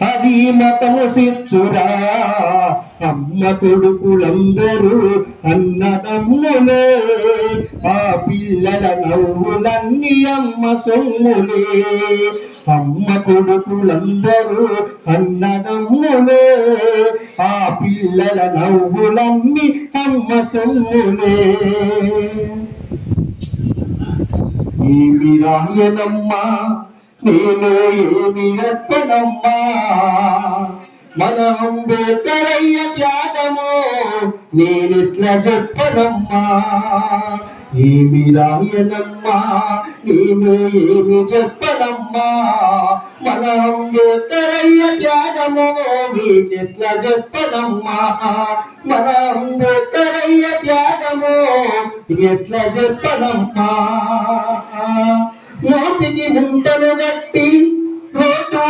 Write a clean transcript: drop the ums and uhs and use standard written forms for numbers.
అది మతము సిచ్చురా అమ్మ కొడుకులందరూ అన్నదమ్ములే ఆ పిల్లల నవ్వులన్నీ అమ్మ సొమ్ములే అమ్మ కొడుకులందరూ అన్నదమ్ములే ఆ పిల్లల నవ్వులన్నీ అమ్మ సొమ్ములే ఏమి రాయనమ్మా నేను ఏమి చెప్పనమ్మా మన అంబేద్కరయ్య త్యాగము నేనెట్లా చెప్పనమ్మా ఏమి రాయనమ్మా నేను ఏమి చెప్పనమ్మా మన అంబేద్కరయ్య త్యాగము నేనెట్లా చెప్పనమ్మా మన అంబేద్కరయ్య త్యాగము ఎట్లా చెప్పనమ్మా మోతికి ముంటలు గట్టి రోడ్డు